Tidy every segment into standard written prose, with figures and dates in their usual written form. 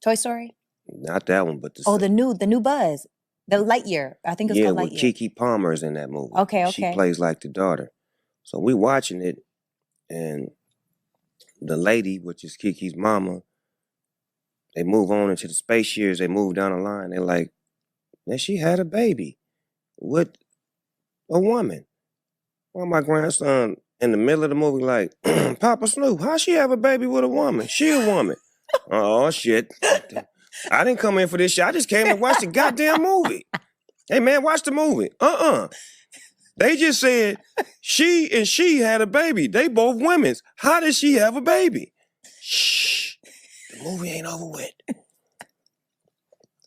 Toy Story? Not that one, but the new Buzz. The Lightyear. I think it's called Lightyear. Kiki Palmer's in that movie. Okay. She plays like the daughter. So we watching it, and the lady, which is Kiki's mama, they move on into the space years. They move down the line. They're like, man, she had a baby with a woman. Well, my grandson in the middle of the movie like, Papa Snoop, how she have a baby with a woman? She a woman. Oh, shit. I didn't come in for this shit. I just came to watch the goddamn movie. Hey, man, watch the movie. They just said she had a baby. They both women's. How did she have a baby? Shh. The movie ain't over with.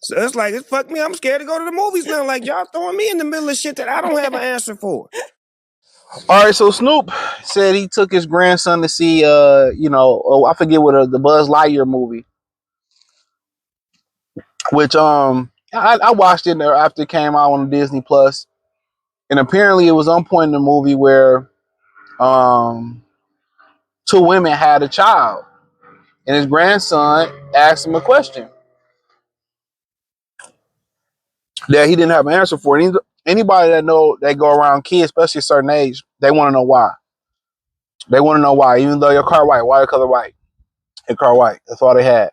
So it's like, it's fuck me. I'm scared to go to the movies now. Like, y'all throwing me in the middle of shit that I don't have an answer for. All right, so Snoop said he took his grandson to see, I forget what the Buzz Lightyear movie, which I watched it after it came out on Disney Plus, and apparently it was on point in the movie where two women had a child, and his grandson asked him a question that he didn't have an answer for. And anybody that go around kids, especially a certain age, they want to know why. They want to know why, even though your car white, why your color white? Your car white. That's all they had.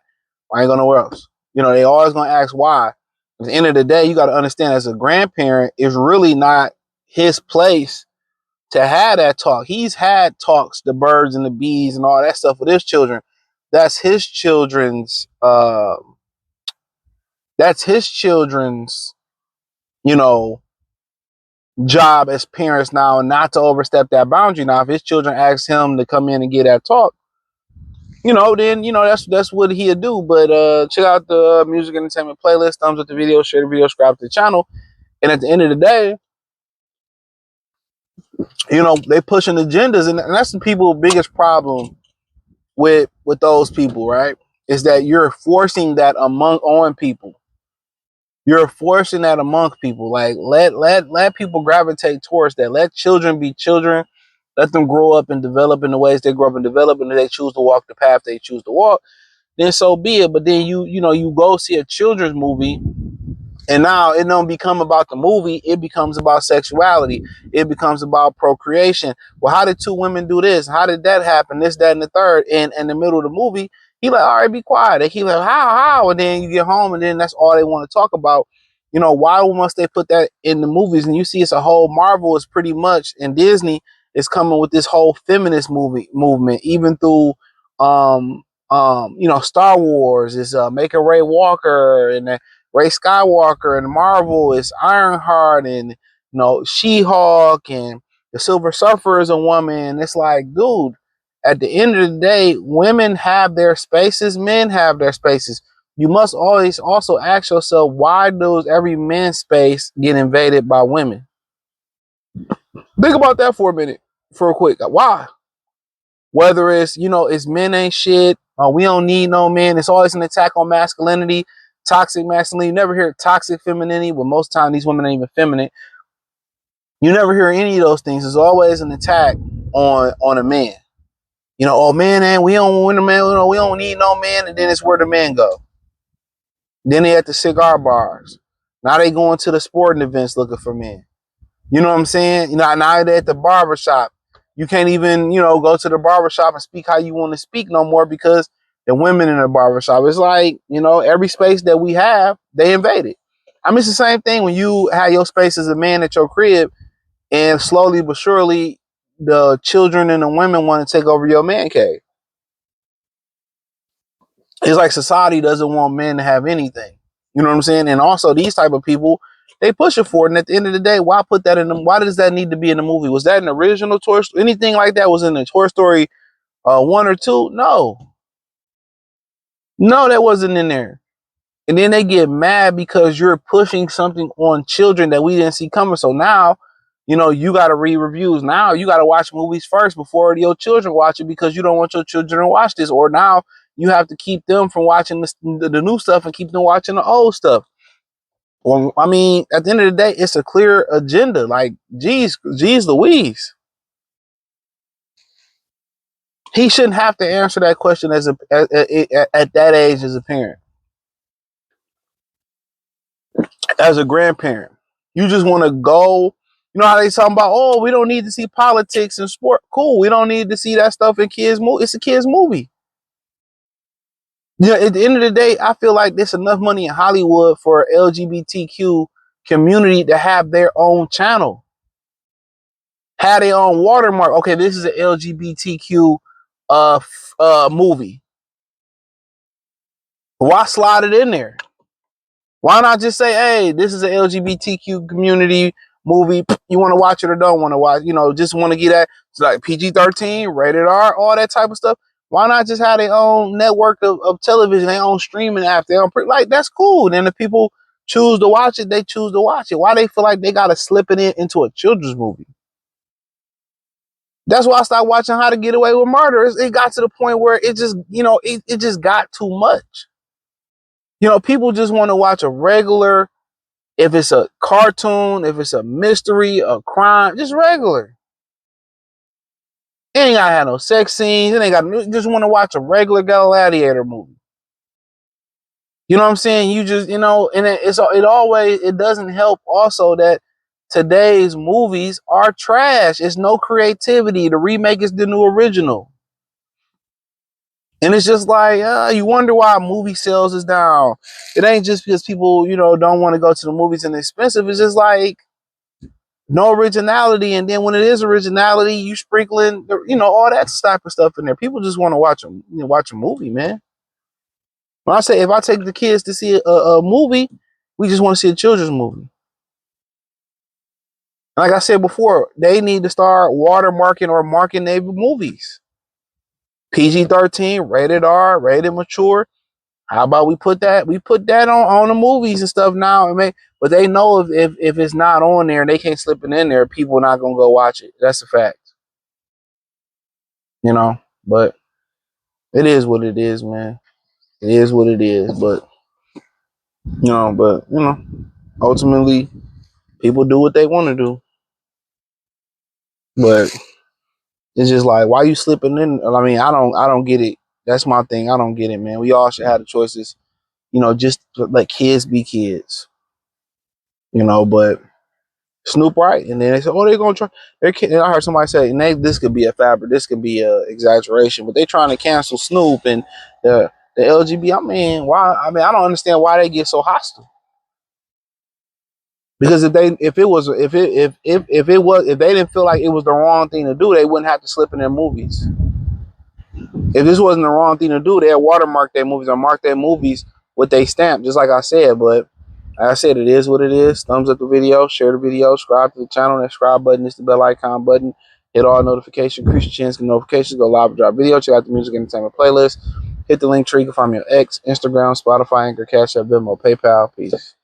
I ain't going nowhere else. They always going to ask why. At the end of the day, you got to understand, as a grandparent, it's really not his place to have that talk. He's had talks, the birds and the bees and all that stuff with his children. That's his children's, job as parents now, and not to overstep that boundary. Now, if his children ask him to come in and get that talk, then that's what he'll do. But check out the music entertainment playlist, thumbs up the video, share the video, subscribe to the channel. And at the end of the day, they pushing agendas, and that's the people's biggest problem with those people, right? Is that you're forcing that on people. You're forcing that amongst people. Like, let people gravitate towards that. Let children be children. Let them grow up and develop in the ways they grow up and develop, and if they choose to walk the path they choose to walk, then so be it. But then you go see a children's movie, and now it don't become about the movie. It becomes about sexuality. It becomes about procreation. Well, how did two women do this? How did that happen? This, that, and the third. And in the middle of the movie, he like, all right, be quiet. And he like, how? And then you get home, and then that's all they want to talk about. Why must they put that in the movies? And you see, it's a whole Marvel is pretty much, and Disney is coming with this whole feminist movement, even through Star Wars is making Ray Walker and Ray Skywalker, and Marvel is Ironheart, and She-Hulk, and the Silver Surfer is a woman. It's like, dude, at the end of the day, women have their spaces, men have their spaces. You must always also ask yourself, why does every man's space get invaded by women? Think about that for a minute, for a quick. Why? Whether it's, it's men ain't shit, we don't need no men. It's always an attack on masculinity, toxic masculinity. You never hear toxic femininity, but most of the time these women ain't even feminine. You never hear any of those things. There's always an attack on a man. Oh man, and we don't want a man, we don't need no man, and then it's where the men go. Then they at the cigar bars. Now they going to the sporting events looking for men. You know what I'm saying? Now they're at the barbershop. You can't even, go to the barbershop and speak how you want to speak no more because the women in the barbershop. It's like, every space that we have, they invaded. I mean, it's the same thing when you have your space as a man at your crib, and slowly but surely the children and the women want to take over your man cave. It's like society doesn't want men to have anything. You know what I'm saying? And also these type of people, they push it for it. And at the end of the day, why put that in them? Why does that need to be in the movie? Was that an original Toy Story? Anything like that was in the Toy Story 1 or 2? No, that wasn't in there. And then they get mad because you're pushing something on children that we didn't see coming. So now, you got to read reviews. Now you got to watch movies first before your children watch it, because you don't want your children to watch this. Or now you have to keep them from watching the new stuff and keep them watching the old stuff. Well, I mean, at the end of the day, it's a clear agenda. Like, geez Louise. He shouldn't have to answer that question at that age as a parent. as a grandparent. You just want to go. You know how they talking about, oh, we don't need to see politics and sport. Cool. We don't need to see that stuff in kids' movie. It's a kids' movie. You know, at the end of the day, I feel like there's enough money in Hollywood for LGBTQ community to have their own channel, have their own watermark. Okay, this is an LGBTQ movie. Why slide it in there? Why not just say, hey, this is an LGBTQ community movie. You want to watch it or don't want to watch? You know, just want to get that. It's like PG-13, rated R, all that type of stuff. Why not just have their own network of television, their own streaming app, their own like that's cool. Then if people choose to watch it, they choose to watch it. Why they feel like they gotta slip it into a children's movie? That's why I started watching How to Get Away with Murder. It got to the point where it just, you know, it just got too much. You know, people just want to watch a regular, if it's a cartoon, if it's a mystery, a crime, just regular. It ain't gotta have no sex scenes. It ain't got. Just want to watch a regular gladiator movie. You know what I'm saying? You just, you know, and it doesn't help also that today's movies are trash. It's no creativity. The remake is the new original. And it's just like, you wonder why movie sales is down. It ain't just because people, you know, don't want to go to the movies and it's expensive. It's just like no originality. And then when it is originality, you sprinkling, you know, all that type of stuff in there. People just want to watch a movie, man. When I say, if I take the kids to see a movie, we just want to see a children's movie. Like I said before, they need to start watermarking or marking their movies. PG-13, rated R, rated mature. How about we put that on the movies and stuff now, but they know if it's not on there and they can't slip it in there, people are not gonna go watch it. That's a fact. You know, but it is what it is, man. It is what it is. But ultimately people do what they want to do. But it's just like, why you slipping in? I mean, I don't get it. That's my thing. I don't get it, man. We all should have the choices, you know, just let kids be kids, you know, but Snoop right. And then they said, oh, they're going to try. And I heard somebody say, this could be a fabric. This could be a exaggeration, but they trying to cancel Snoop and the LGBT. I mean, why? I mean, I don't understand why they get so hostile. Because if they didn't feel like it was the wrong thing to do, they wouldn't have to slip in their movies. If this wasn't the wrong thing to do, they'd watermark their movies or mark their movies with they stamp, just like I said. But like I said, it is what it is. Thumbs up the video, share the video, subscribe to the channel. That subscribe button is the bell icon button. Hit all notifications, increase your chance to get notifications, go live and drop video. Check out the music entertainment playlist. Hit the link tree. You can find me on X, Instagram, Spotify, Anchor, Cash App, Venmo, PayPal. Peace.